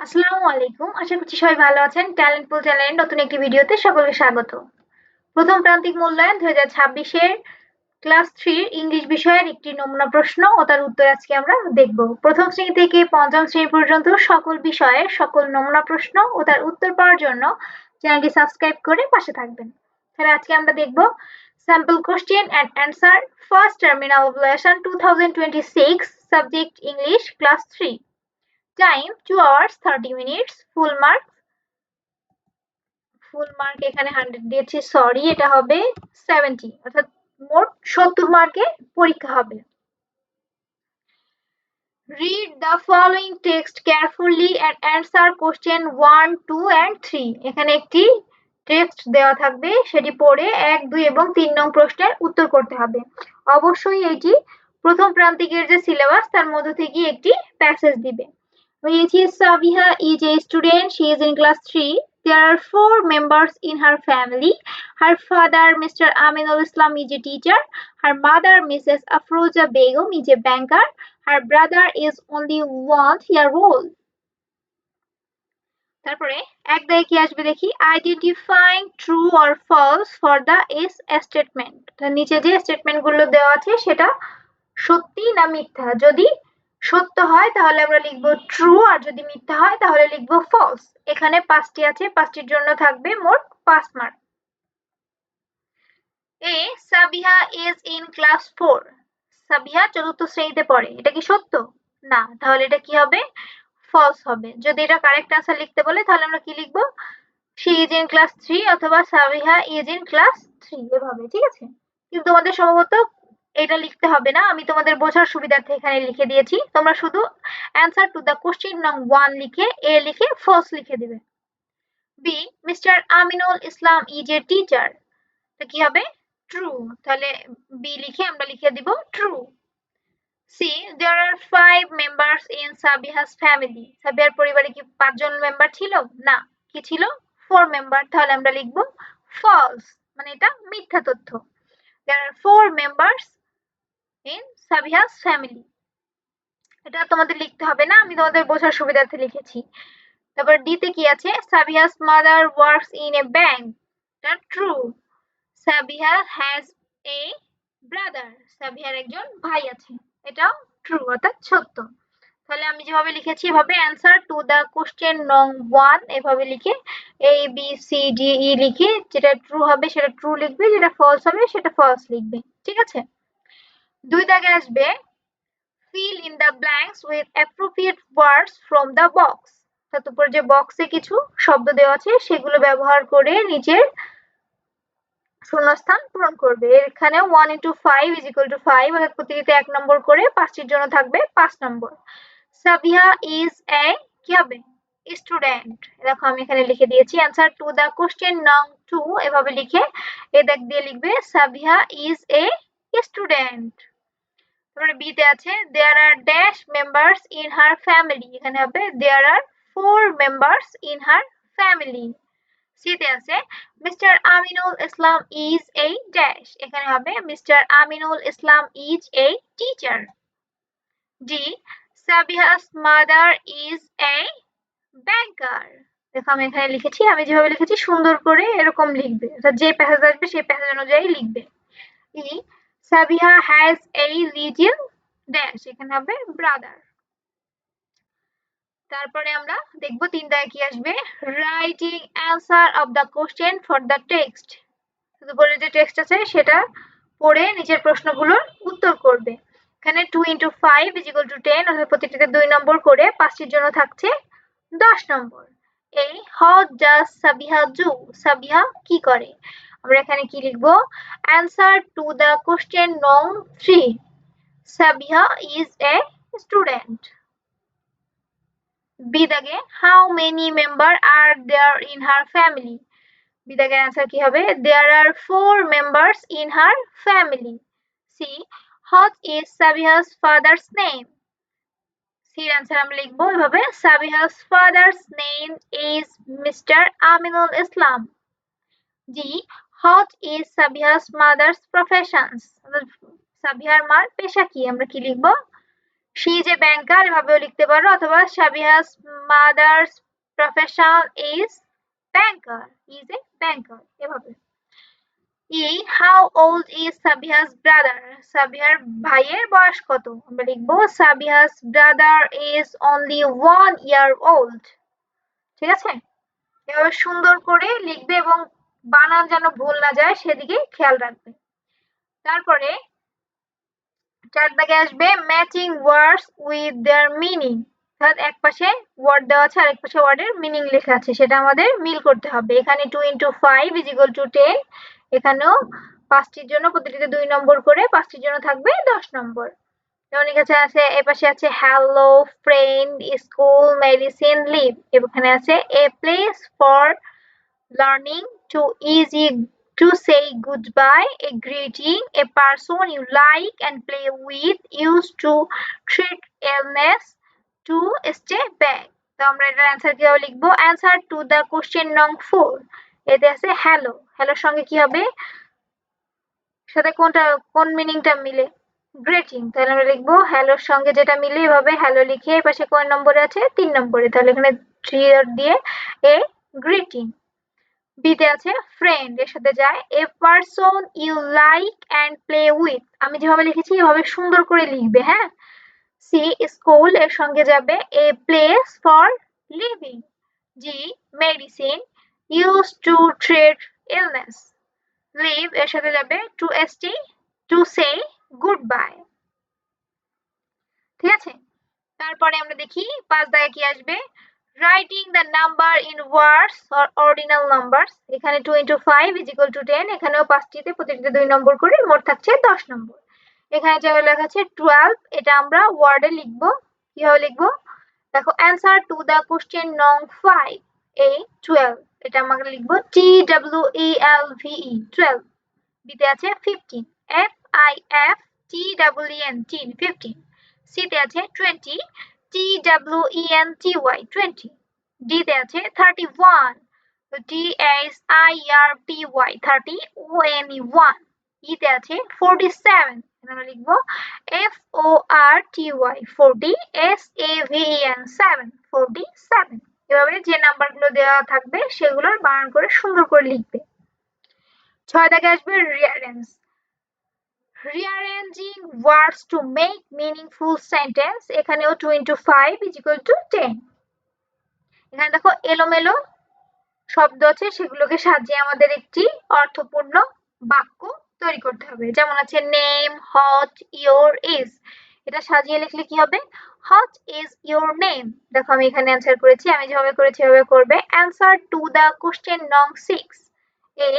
আসসালামু আলাইকুম। আশা করছি সবাই ভালো আছেন। ট্যালেন্ট পুল চ্যানেলের নতুন একটি ভিডিওতে সকলকে স্বাগত। প্রথম প্রান্তিক মূল্যায়ন 2026 এর ক্লাস 3 ইংলিশ বিষয়ের একটি নমুনা প্রশ্ন ও তার উত্তর আজকে আমরা দেখব। প্রথম শ্রেণী থেকে পঞ্চম শ্রেণী পর্যন্ত সকল বিষয়ের সকল নমুনা প্রশ্ন ও তার উত্তর পাওয়ার জন্য চ্যানেলটি সাবস্ক্রাইব করে পাশে থাকবেন। তাহলে আজকে আমরা দেখব sample question and answer first terminal of lesson 2026 subject English class 3. Time 2 hours 30 minutes. Full mark এখানে 100 দিয়েছি, সরি, এটা হবে 70, অর্থাৎ মোট 70 মার্কের পরীক্ষা হবে। Read the following text carefully and answer question 1, 2 and 3. এখানে একটি টেক্সট দেওয়া থাকবে, সেটি পড়ে 1, 2 এবং 3 নং প্রশ্নের উত্তর করতে হবে। অবশ্যই এটি প্রথম প্রান্তিকের যে সিলেবাস তার মধ্য থেকে একটি প্যাসেজ দিবে। Sabiha is a student. She is in class 3. There are 4 members in her family. Her father, Mr. Aminul Islam, is a teacher. Her mother, Mrs. Afroza Begum, is a banker. Her brother is only 1 year old. তারপরে এক দাগে কি আসবে দেখি, identifying true or false for the S statement. নিচে যে statement গুলো দেওয়া আছে সেটা সত্যি না মিথ্যা। যদি সত্য হয় তাহলে আমরা লিখব ট্রু, আর যদি মিথ্যা হয় তাহলে লিখব ফলস। এখানে 5টি আছে, 5টির জন্য থাকবে মোট 5 mark. A Sabiha is in class 4। Sabiha চতুর্থ শ্রেণীতে পড়ে, এটা কি সত্য? না, তাহলে এটা কি হবে? ফলস হবে। যদি এটা কারেক্ট আনসার লিখতে বলে তাহলে আমরা কি লিখব? শি ইজ ইন ক্লাস 3 অথবা সাবিহা ইজ ইন ক্লাস 3 এভাবে, ঠিক আছে? কিন্তু তোমাদের সম্ভবত এটা লিখতে হবে না, আমি তোমাদের বোঝার সুবিধার্থে এখানে লিখে দিয়েছি। তোমরা শুধু অ্যান্সার টু দ্য কোশ্চেন নং 1 লিখে এ লিখে ফলস লিখে দিবে। B mister Aminul Islam is a teacher, তো কি হবে? ট্রু, তাহলে বি লিখে আমরা লিখে দিব true. C there are 5 members in Sabiha's family. সাবিহার পরিবারে কি 5 জন মেম্বার ছিল? না, কি ছিল? 4 মেম্বার, তাহলে আমরা লিখব ফলস, মানে এটা মিথ্যা তথ্য। there are 4 members in Sabiha's family, এটা তোমাদের লিখতে হবে না, আমি তোমাদের বোঝার সুবিধার্থে লিখেছি। তারপর ডি তে কি আছে, Sabiha's mother works in a bank, এটা true. Sabiha has a brother, সাবিহার একজন ভাই আছে, এটাও ট্রু, অর্থাৎ সত্য। তাহলে আমি যেভাবে লিখেছি এভাবে অ্যান্সার টু দ্য কোশ্চেন নং 1 এভাবে লিখে A B C D E লিখে যেটা ট্রু হবে সেটা ট্রু লিখবে, যেটা ফলস হবে সেটা ফলস লিখবে, ঠিক আছে? 2 দাগে আসবে fill in the blanks with appropriate words from the box। তার উপর যে বক্সে কিছু শব্দ দেওয়া আছে সেগুলো ব্যবহার করে নিচের শূন্যস্থান পূরণ করবে। এখানে 1 into 5 is equal to 5, অর্থাৎ প্রতিটিতে 1 নম্বর করে, 5টির জন্য থাকবে 5 নম্বর। সাবিহা ইজ এ কি হবে? স্টুডেন্ট। দেখো আমি এখানে লিখে দিয়েছি অ্যান্সার টু দ্য কোশ্চেন নং 2 এভাবে লিখে এ দাগ দিয়ে লিখবে সাবিহা ইজ এ স্টুডেন্ট। তারপরে বি তে আছে there are dash members in her family, এখানে হবে there are 4 members in her family। C তে আছে Mr Aminul Islam is a dash, এখানে হবে Mr Aminul Islam is a teacher. D Sabiha's mother is a banker, দেখো আমি এখানে লিখেছি, আমি যেভাবে লিখেছি সুন্দর করে এরকম লিখবে, অর্থাৎ যে প্যাসেজ আসবে সেই প্যাসেজ অনুযায়ী লিখবে। E Sabiha has a little dash, এখানে হবে ব্রাদার। তারপরে আমরা দেখব 3 দাগে কি আসবে, writing answer of the question for the text. উপরে যে টেক্সট আছে সেটা পড়ে নিচের প্রশ্নগুলোর উত্তর করবে। এখানে 2 into 5 is equal to 10, অর্থাৎ প্রতিটিতে 2 নম্বর করে, 5টির জন্য থাকছে 10 নম্বর। এই how does Sabiha do, Sabiha কি করে? আমরা এখানে কি লিখব, অ্যান্সার টু দ্য কোশ্চেন নং 3, Sabiha is a student. B দাগে how many member are there in her family, B দাগের অ্যান্সার কি হবে, there are 4 members in her family। C what is Sabiha's father's name, সির অ্যান্সার আমরা লিখবো এভাবে Sabiha's father's name is Mr. Aminul Islam. D what is Sabiha's mother's professions, সাবিহার মার পেশা কি, আমরা কি লিখবো, she is a banker এভাবেও লিখতে পারো, অথবা সাবিহা's mother's profession is banker, is a banker এভাবে। how old is সাবিহা's brother, সাবিহার ভাইয়ের বয়স কত? আমরা লিখবো সাবিহা's brother is only 1 year old। ঠিক আছে, এভাবে সুন্দর করে লিখবে এবং বানান যেন ভুল না যায় সেদিকে খেয়াল রাখবে। তারপরে 4 দাগে আসবে matching words with their meaning, অর্থাৎ এক পাশে ওয়ার্ড দেওয়া আছে আর এক পাশে ওয়ার্ডের মিনিং লেখা আছে, সেটা আমাদের মিল করতে হবে। এখানে 2 × 5 = 10, এখানেও 5টির জন্য প্রতিটিতে 2 নম্বর করে, 5টির জন্য থাকবে 10 নম্বর। যেমন এখানে আছে, এই পাশে আছে hello, friend, school, medicine, live. এখানে আছে a place for learning, too easy to say goodbye, a greeting, a person you like and play with, used to treat illness, to stay back। তো আমরা এটার অ্যান্সার কিভাবে লিখবো? Answer to the question নং 4, এতে আছে হ্যালো। হ্যালোর সঙ্গে কি হবে, সাথে কোন মিনিংটা মিলে? গ্রিটিং। তাহলে আমরা লিখবো হ্যালোর সঙ্গে যেটা মিলে, এভাবে হ্যালো লিখে এই পাশে কোন নম্বরে আছে? 3 নম্বরে, তাহলে এখানে 3 দিয়ে এ গ্রিটিং। বিতে আছে ফ্রেন্ড, এর সাথে যায় a person you like and play with. আমি যেভাবে লিখেছি এভাবে সুন্দর করে লিখবে, হ্যাঁ। সি স্কুল, এর সঙ্গে যাবে a place for living. G medicine, use to treat illness. Live, এর সাথে যাবে টু সে গুড বাই। ঠিক আছে, তারপরে আমরা দেখি 5 দাগে কি আসবে, writing the number in words or ordinal numbers। এখানে 2 × 5 = 10, এখানেও 5টিতে প্রতিটিতে 2 নম্বর করে, মোট থাকছে 10 নম্বর। এখানে যেটা লেখা আছে 12, এটা আমরা ওয়ার্ডে লিখবো। কিভাবে লিখবো? দেখো অ্যান্সার টু দ্য কোশ্চেন নং 5, এ 12, এটা আমরা লিখবো TWELVE 12। বিতে আছে 15, FIFTEEN 15। সিতে আছে 20, TWENTY 20। ডিতে আছে 31, THIRTY 30, ONE 1। ইতে আছে 47, আমরা লিখবো FORTY 40, SAVEN 7 47। এভাবে যে নাম্বারগুলো দেওয়া থাকবে সেগুলোর বানান করে সুন্দর করে লিখবে। 6 দাগে আসবে rearrange, rearranging words to make meaningful sentence। এখানেও 2 × 5 = 10। এখানে দেখো এলোমেলো শব্দ আছে, সেগুলোকে সাজিয়ে আমাদের একটি অর্থপূর্ণ বাক্য তৈরি করতে হবে। যেমন আছে নেম, হট, ইয়োর, ইজ। এটা সাজিয়ে লিখলে কি হবে? Hot is your name. দেখো আমি এখানে অ্যান্সার করেছি, আমি যেভাবে করেছি এভাবে করবে। অ্যান্সার টু দ্য কোশ্চেন নং 6, A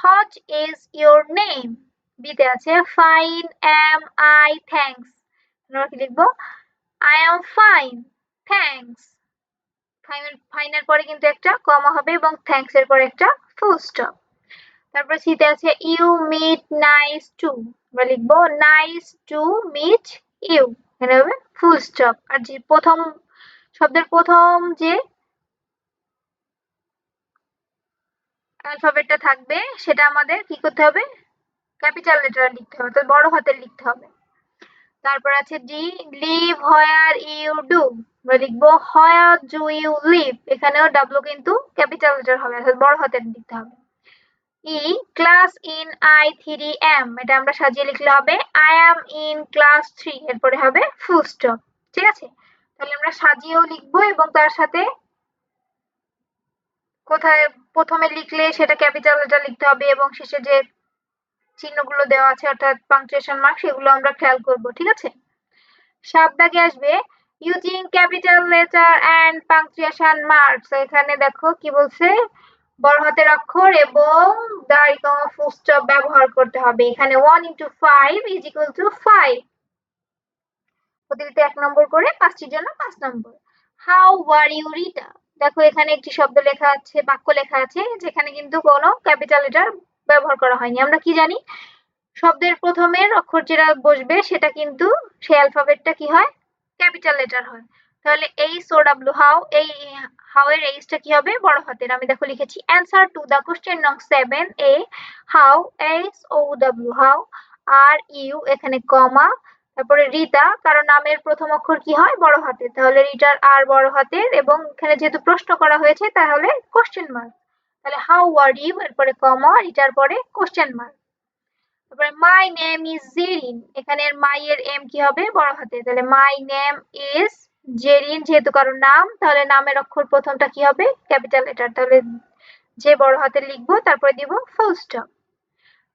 what is your name. বিতে আছে ফাইন, অ্যাম আই, থ্যাঙ্কস। আমরা কি লিখবো? I am fine, thanks. ফাইনের পরে কিন্তু একটা কমা হবে এবং থ্যাঙ্কস এর পরে একটা ফুল স্টপ। তারপর সিতে আছে ইউ মিট নাইস টু। আমরা লিখবো নাইস টু মিট ইউ, এখানে হবে ফুল স্টপ। আর যে প্রথম শব্দের প্রথম যে অ্যালফাবেটটা থাকবে সেটা আমাদের কি করতে হবে? ক্যাপিটাল লেটার লিখতে হবে, তো বড় হাতের লিখতে হবে। তারপর আছে D, live where you do. আমরা লিখবো হোয়ার ডু ইউ লিভ, এখানেও ডাব্লু কিন্তু ক্যাপিটাল লেটার হবে, অর্থাৎ বড় হাতের লিখতে হবে। ই ক্লাস ইন I3M, এটা আমরা সাজিয়ে লিখলে হবে আই অ্যাম ইন ক্লাস 3, এরপরে হবে ফুল স্টপ। ঠিক আছে, তাহলে আমরা সাজিয়েও লিখবো এবং তার সাথে কোথায় প্রথমে লিখলে সেটা ক্যাপিটাল লেটার লিখতে হবে এবং শেষে যে চিহ্নগুলো দেওয়া আছে অর্থাৎ পাংচুয়েশন মার্ক, সেগুলো আমরা খেয়াল করব। ঠিক আছে, 7 দাগে আসবে using capital letter and punctuation marks. এখানে দেখো কি বলছে, বড় হাতের অক্ষর এবং দাঁড়ি কমা ফুল স্টপ ব্যবহার করতে হবে। এখানে 1 × 5 = 5, প্রতিটিতে 1 নম্বর করে, 5টির জন্য 5 নম্বর। How are you Rita. দেখো এখানে একটি শব্দ লেখা আছে, বাক্য লেখা আছে, যেখানে কিন্তু কোনো ক্যাপিটাল লেটার ব্যবহার করা হয়নি। আমরা কি জানি, শব্দের প্রথমের অক্ষর যেটা বসবে সেটা কিন্তু সেই অ্যালফাবেটটা কি হয়? ক্যাপিটাল লেটার হয়। তাহলে HOW, হাউ এর এইচটা কি হবে? বড় হাতের। আমি দেখো লিখেছি অ্যান্সার টু দ্য কোশ্চেন নং 7, A how, HOW, how, are you, এখানে কমা, তারপরে রিতা, কারণ নামের প্রথম অক্ষর কি হয়? বড় হাতের, তাহলে রিটার আর বড় হাতের, এবং এখানে যেহেতু প্রশ্ন করা হয়েছে তাহলে কোশ্চেন মার্ক, তাহলে হাউ আর ইউ, এরপরে কমা, রিটার পরে কোশ্চেন মার্ক। তারপরে মাই নেম ইজ জেরিন, এখানে মাই এর এম কি হবে? বড় হাতে, তাহলে মাই নেম ইজ জেরিন, যেহেতু কারো নাম, তাহলে নামের অক্ষর প্রথমটা কি হবে? ক্যাপিটাল লেটার, তাহলে যে বড় হাতে লিখবো তারপরে দিব ফুল স্টপ।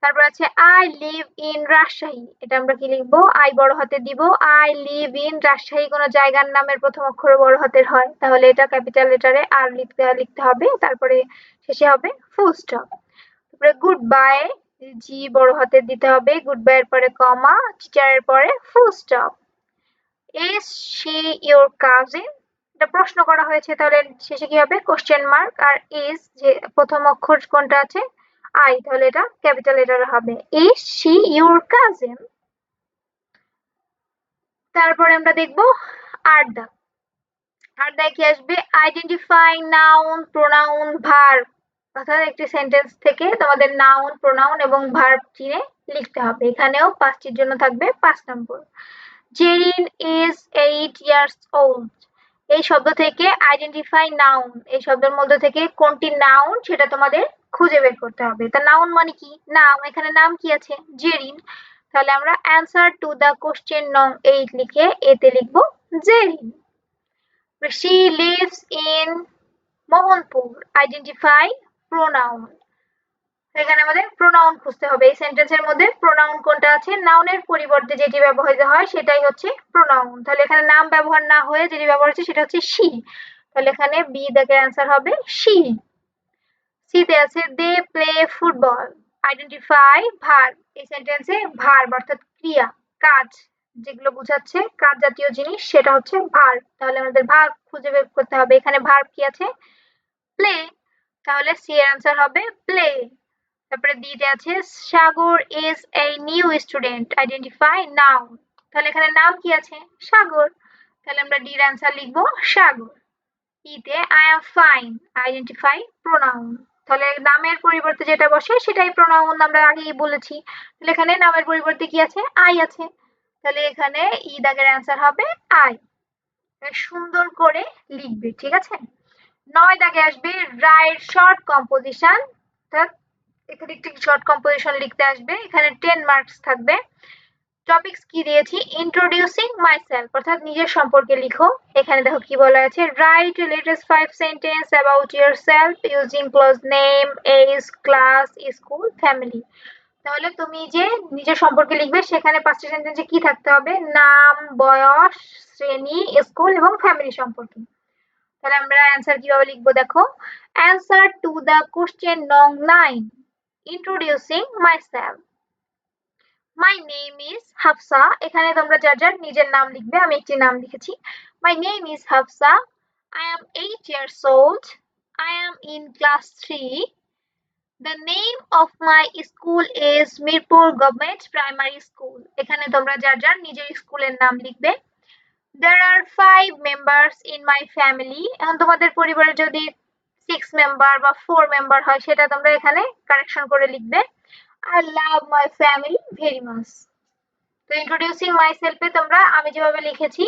তারপর আছে আই লিভ ইন রাজশাহী, এটা আমরা কি লিখবো? আই বড় হাতে দিব, আই লিভ ইন রাজশাহী, কোনো জায়গার নামের প্রথম অক্ষর বড় হাতের হয়, তাহলে এটা ক্যাপিটাল লেটারে আর লিখতে হবে, তারপরে শেষে হবে ফুল স্টপ। তারপরে গুড বাই, জি বড় হাতের দিতে হবে, গুড বাই এর পরে কমা, টিচারের পরে full stop. Is she your cousin, এটা প্রশ্ন করা হয়েছে, তাহলে শেষে কি হবে? কোশ্চেন মার্ক, আর ইজ যে প্রথম অক্ষর কোনটা আছে? আই, তাহলে এটা ক্যাপিটাল লেটার হবে। Is she your cousin. তারপরে আমরা দেখব আর দা, আর দায় কি আসবে? আইডেন্টিফাই নাউন, প্রোনাউন, ভার্ব, অর্থাৎ একটি সেন্টেন্স থেকে তোমাদের নাউন, প্রোনাউন এবং ভার্ব চিনে লিখতে হবে। এখানেও 5টির জন্য থাকবে 5 নম্বর। জেরিন ইজ 8 ইয়ার্স ওল্ড, এই শব্দ থেকে আইডেন্টিফাই নাউন, এই শব্দের মধ্যে থেকে কোনটি নাউন সেটা তোমাদের খুঁজে বের করতে হবে। তা নাউন মানে কি? নাম, এখানে নাম কি আছে? জেরিন, তাহলে আমরা অ্যান্সার টু দ্য কোশ্চেন নং 8 লিখে এতে লিখবো Zerin. She lives in Mohanpur, identify pronoun, এখানে আমাদের প্রোনাউন খুঁজতে হবে। এই সেন্টেন্সের মধ্যে প্রোনাউন কোনটা আছে? নাউনের পরিবর্তে যেটি ব্যবহৃত হয় সেটাই হচ্ছে প্রোনাউন, তাহলে এখানে নাম ব্যবহার না হয়ে যেটি ব্যবহার হচ্ছে সেটা হচ্ছে শি, তাহলে এখানে বি দাগের অ্যান্সার হবে শি। সিতে আছে they play football, identify verb, এই সেন্টেন্সে ভার্ব অর্থাৎ ক্রিয়া, কাজ, যেগুলো বোঝাচ্ছে কাজ জাতীয় জিনিস সেটা হচ্ছে ভার্ব, তাহলে আমাদের ভার্ব খুঁজে বের করতে হবে। এখানে ভার্ব কি আছে? প্লে, তাহলে সি এর অ্যান্সার হবে প্লে। তারপরে ডিতে আছে Sagar is a new student, identify noun, তাহলে এখানে নাম কি আছে? সাগর, তাহলে আমরা ডি এর অ্যান্সার লিখবো সাগর। ইতে I am fine, identify pronoun, তাহলে নামের পরিবর্তে যেটা বসে সেটাই প্রোনাউন, আমরা আগেই বলেছি, তাহলে এখানে নামের পরিবর্তে কি আছে? আই আছে, তাহলে এখানে ই দাগের অ্যান্সার হবে আই। সুন্দর করে লিখবে, ঠিক আছে? 9 দাগে আসবে রাইট শর্ট কম্পোজিশন, অর্থাৎ এখানে একটি শর্ট কম্পোজিশন লিখতে আসবে, এখানে 10 মার্কস থাকবে। টপিকস কি দিয়েছি? ইন্ট্রোডিউসিং মাইসেলফ, অর্থাৎ নিজের সম্পর্কে লিখো। এখানে দেখো কি বলা আছে, write at least 5 sentence about yourself using clues name, age, class, school, family, তাহলে তুমি যে নিজের সম্পর্কে লিখবে সেখানে 5টি সেন্টেন্সে কি থাকতে হবে? নাম, বয়স, শ্রেণী, স্কুল এবং ফ্যামিলি সম্পর্কে। তাহলে আমরা অ্যান্সার কিভাবে লিখবো দেখো, অ্যান্সার টু দ্য কোশ্চেন নং 9, introducing myself. My name is Hafsa, এখানে তোমরা যার যার নিজের নাম লিখবে, আমি একটি নাম লিখেছি। My name is Hafsa, I am 8 years old, I am in class 3, the name of my school is Mirpur government primary school, এখানে তোমরা যার যার নিজের স্কুলের নাম লিখবে। There are 5 members in my family, এখন তোমাদের পরিবারে যদি 6 মেম্বার বা 4 মেম্বার হয় সেটা তোমরা এখানে কারেকশন করে লিখবে। I love my family very much, তো ইন্ট্রোডিউসিং মাইসেলফে তোমরা আমি যেভাবে লিখেছি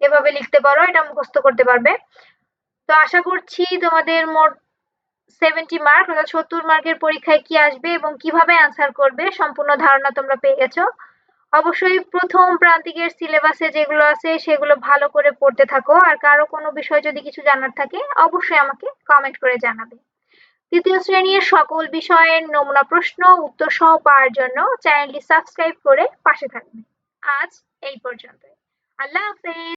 এভাবে লিখতে পারো, এটা মুখস্থ করতে পারবে। তো আশা করছি তোমাদের মোট 70 মার্ক অর্থাৎ 70 মার্কের পরীক্ষায় কি আসবে এবং কিভাবে অ্যান্সার করবে সম্পূর্ণ ধারণা তোমরা পেয়ে গেছো। অবশ্যই প্রথম প্রান্তিকের সিলেবাসে যেগুলো আছে সেগুলো ভালো করে পড়তে থাকো, আর কারো কোনো বিষয় যদি কিছু জানার থাকে অবশ্যই আমাকে কমেন্ট করে জানাবে। তৃতীয় শ্রেণীর সকল বিষয়ের নমুনা প্রশ্ন উত্তর সহ পাওয়ার জন্য চ্যানেলটি সাবস্ক্রাইব করে পাশে থাকবে। আজ এই পর্যন্তই। আল্লাহ হাফেজ।